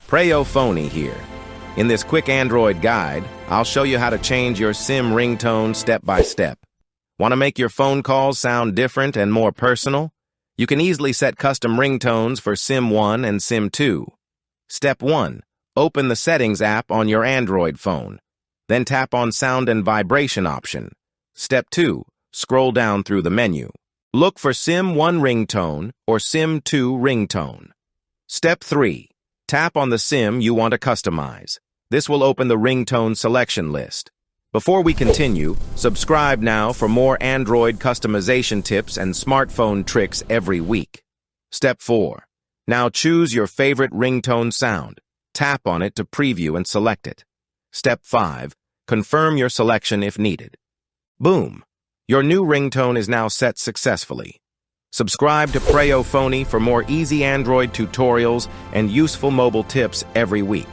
Preyo Phonie here. In this quick Android guide, I'll show you how to change your SIM ringtone step by step. Want to make your phone calls sound different and more personal? You can easily set custom ringtones for SIM 1 and SIM 2. Step 1. Open the Settings app on your Android phone. Then tap on Sound and Vibration option. Step 2. Scroll down through the menu. Look for SIM 1 ringtone or SIM 2 ringtone. Step 3. Tap on the SIM you want to customize. This will open the ringtone selection list. Before we continue, subscribe now for more Android customization tips and smartphone tricks every week. Step 4. Now choose your favorite ringtone sound. Tap on it to preview and select it. Step 5. Confirm your selection if needed. Boom! Your new ringtone is now set successfully. Subscribe to Preyo Phonie for more easy Android tutorials and useful mobile tips every week.